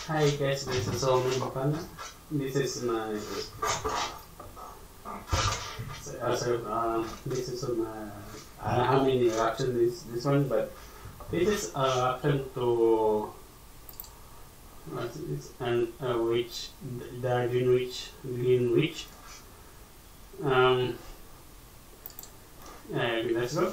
Hi guys, this is Omi Bapana. This is my this is my I don't know how many options this one, but this is option to what's this and which the Greenwich. Um, let's go.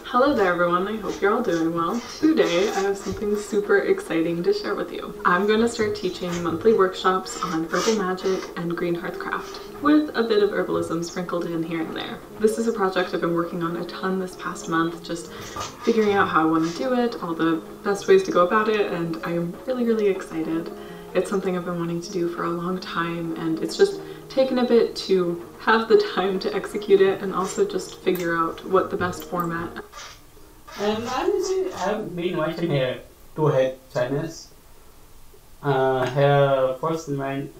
Hello there everyone, I hope you're all doing well. Today I have something super exciting to share with you. I'm going to start teaching monthly workshops on herbal magic and green hearthcraft, with a bit of herbalism sprinkled in here and there. This is a project I've been working on a ton this past month, just figuring out how I want to do it, all the best ways to go about it, and I'm really excited. It's something I've been wanting to do for a long time, and it's just taken a bit to have the time to execute it and also just figure out what the best format. And honestly, I've been watching her two head channels. Her first one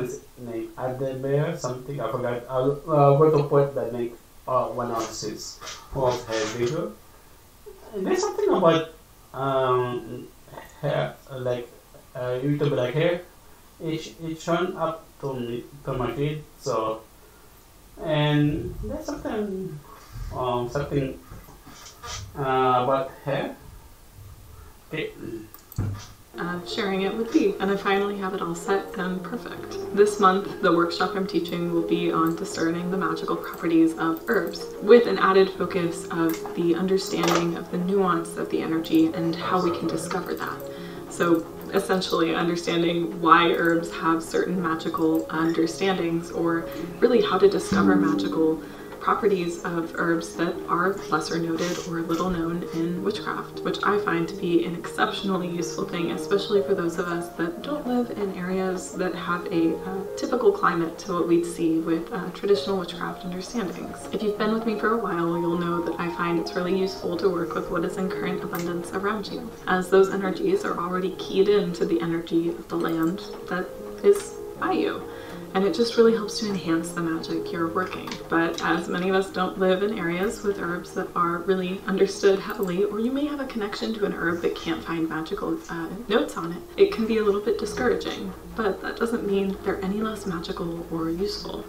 is named Adebear something, I forgot. I'll go to put the name one analysis of her video. And there's something about hair, like YouTube like hair. It's shown up to my feed, so and there's something about hair. Okay. Sharing it with you, and I finally have it all set and perfect. This month, the workshop I'm teaching will be on discerning the magical properties of herbs, with an added focus of the understanding of the nuance of the energy and how we can discover that. So essentially understanding why herbs have certain magical understandings, or really how to discover magical properties of herbs that are lesser noted or little known in witchcraft, which I find to be an exceptionally useful thing, especially for those of us that don't live in areas that have a typical climate to what we'd see with traditional witchcraft understandings. If you've been with me for a while, you'll know that I find it's really useful to work with what is in current abundance around you, as those energies are already keyed into the energy of the land that is by you. And it just really helps to enhance the magic you're working. But as many of us don't live in areas with herbs that are really understood heavily, or you may have a connection to an herb that can't find magical notes on it, it can be a little bit discouraging. But that doesn't mean they're any less magical or useful.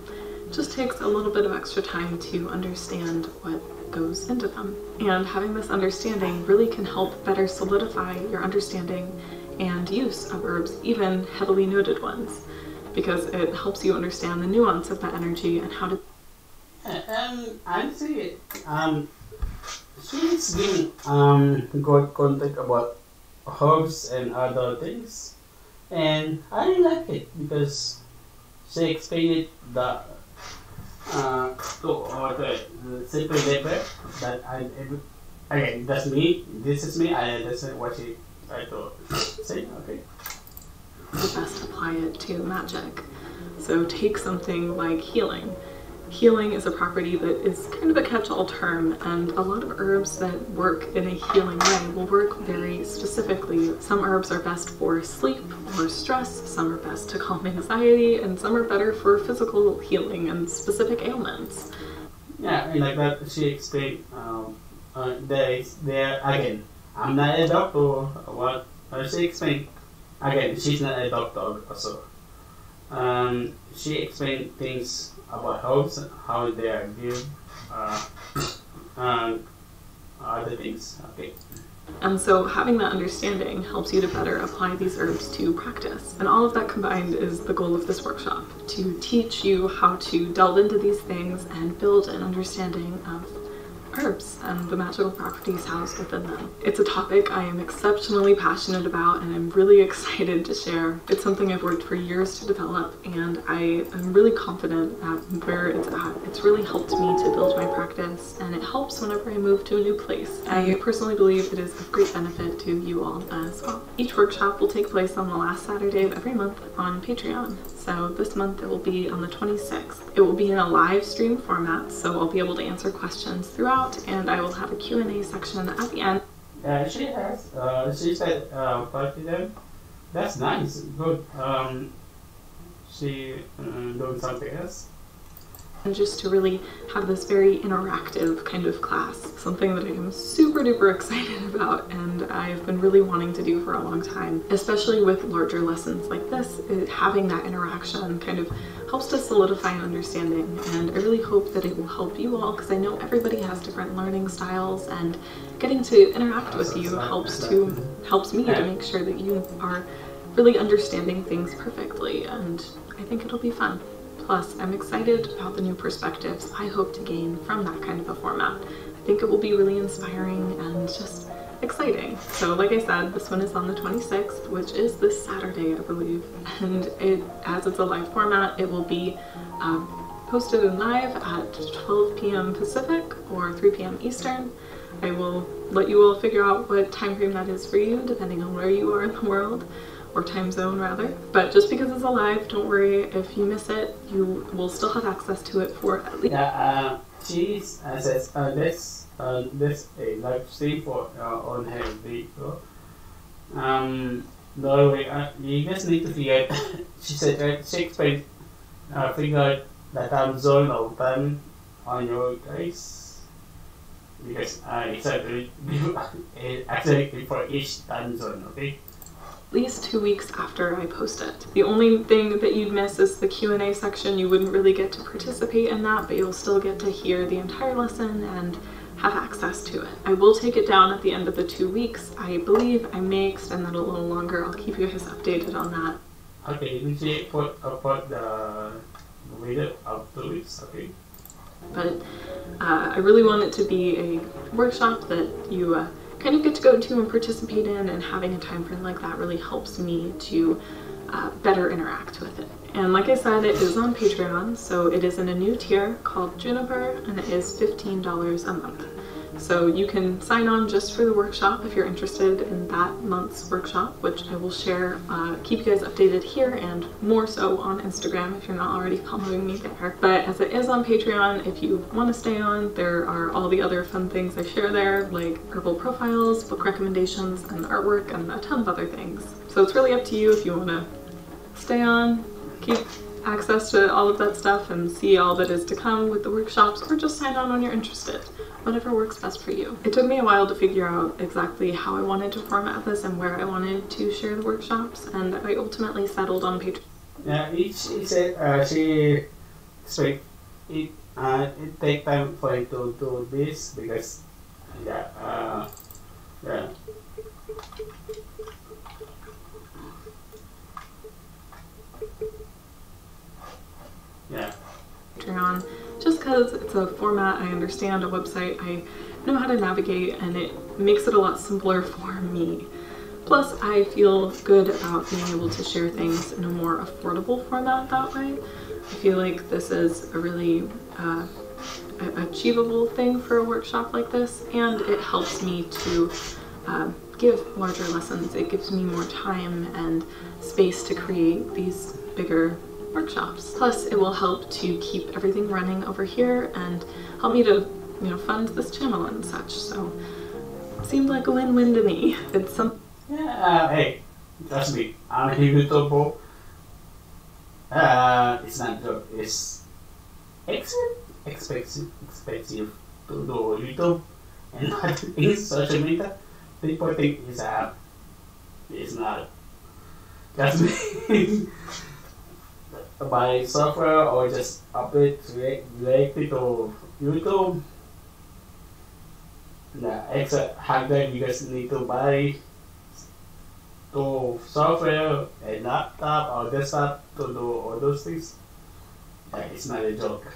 It just takes a little bit of extra time to understand what goes into them. And having this understanding really can help better solidify your understanding and use of herbs, even heavily noted ones, because it helps you understand the nuance of that energy and how to. Honestly, she's giving good content about herbs and other things, and I really like it because she explained it the simple level that again, that's me. This is me. That's what she tried to say. Okay. Best apply it to magic. So take something like healing. Healing is a property that is kind of a catch-all term, and a lot of herbs that work in a healing way will work very specifically. Some herbs are best for sleep or stress, some are best to calm anxiety, and some are better for physical healing and specific ailments. Yeah, and like that she explained, there again, I'm not a doctor, what she explained. Again, she's not a doctor also. She explained things about herbs, how they are given, other things. Okay. And so having that understanding helps you to better apply these herbs to practice. And all of that combined is the goal of this workshop, to teach you how to delve into these things and build an understanding of herbs and the magical properties housed within them. It's a topic I am exceptionally passionate about, and I'm really excited to share. It's something I've worked for years to develop, and I am really confident at where it's at. It's really helped me to build my practice, and it helps whenever I move to a new place. I personally believe it is of great benefit to you all as well. Each workshop will take place on the last Saturday of every month on Patreon. So this month it will be on the 26th. It will be in a live stream format, so I'll be able to answer questions throughout, and I will have a Q&A section at the end. She has, she said 5 to them. That's nice, good. She doing something else. and just to really have this very interactive kind of class, something that I am super duper excited about and I've been really wanting to do for a long time, especially with larger lessons like this. Having that interaction kind of helps to solidify an understanding, and I really hope that it will help you all, because I know everybody has different learning styles, and getting to interact with you helps me to make sure that you are really understanding things perfectly, and I think it'll be fun. Plus, I'm excited about the new perspectives I hope to gain from that kind of a format. I think it will be really inspiring and just exciting. So like I said, this one is on the 26th, which is this Saturday, I believe. And as it's a live format, it will be posted and live at 12 p.m. Pacific or 3 p.m. Eastern. I will let you all figure out what time frame that is for you, depending on where you are in the world, or time zone rather. But just because it's a live, don't worry if you miss it, you will still have access to it for at least. Yeah, she says this a live stream for on her video. No, you just need to figure. She said she explained figure the time zone or time on your guys, because it's actually for each time zone. Okay. At least 2 weeks after I post it. The only thing that you'd miss is the Q&A section. You wouldn't really get to participate in that, but you'll still get to hear the entire lesson and have access to it. I will take it down at the end of the 2 weeks. I believe I may extend that a little longer. I'll keep you guys updated on that. Okay, we should put the video of 2 weeks, okay? But I really want it to be a workshop that you kind of get to go to and participate in, and having a time frame like that really helps me to better interact with it. And like I said, it is on Patreon, so it is in a new tier called Juniper, and it is $15 a month. So you can sign on just for the workshop if you're interested in that month's workshop, which I will share, keep you guys updated here and more so on Instagram if you're not already following me there. But as it is on Patreon, if you want to stay on, there are all the other fun things I share there, like herbal profiles, book recommendations, and artwork, and a ton of other things. So it's really up to you if you want to stay on, keep access to all of that stuff, and see all that is to come with the workshops, or just sign on when you're interested. Whatever works best for you. It took me a while to figure out exactly how I wanted to format this and where I wanted to share the workshops, and I ultimately settled on Patreon. Yeah, she said she straight it take time for you to do this, because yeah. Patreon, just because it's a format I understand, a website I know how to navigate, and it makes it a lot simpler for me. Plus, I feel good about being able to share things in a more affordable format that way. I feel like this is a really achievable thing for a workshop like this, and it helps me to give larger lessons. It gives me more time and space to create these bigger workshops. Plus, it will help to keep everything running over here and help me to, fund this channel and such. So, it seemed like a win-win to me. It's some. Yeah, hey, trust me, I'm a YouTuber. It's not joke. It's expensive to do YouTube and not in social media. People think it's not. Just me. Buy software or just update related to YouTube. The extra hardware you guys need to buy to software, a laptop or desktop to do all those things. Yeah, it's not a joke.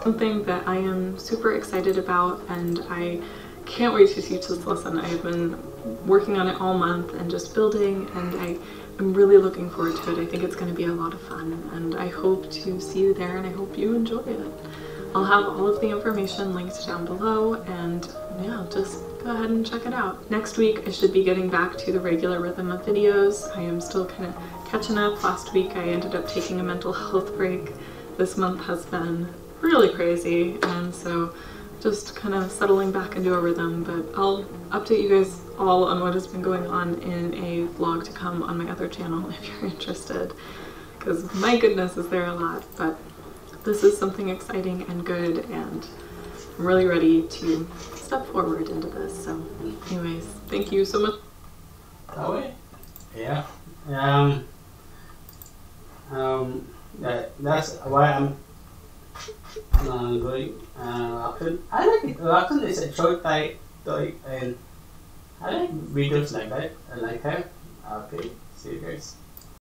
Something that I am super excited about, and I can't wait to teach this lesson. I have been working on it all month and just building, and I'm really looking forward to it. I think it's going to be a lot of fun, and I hope to see you there, and I hope you enjoy it. I'll have all of the information linked down below, and yeah, just go ahead and check it out. Next week I should be getting back to the regular rhythm of videos. I am still kind of catching up. Last week I ended up taking a mental health break. This month has been really crazy, and so just kind of settling back into a rhythm, but I'll update you guys all on what has been going on in a vlog to come on my other channel if you're interested, because my goodness is there a lot. But this is something exciting and good, and I'm really ready to step forward into this. So anyways, thank you so much. That way? Yeah. That's why I'm going Rakuten. I like it. Rakuten is a short type, and I like videos like that. I like her. Okay, see you guys.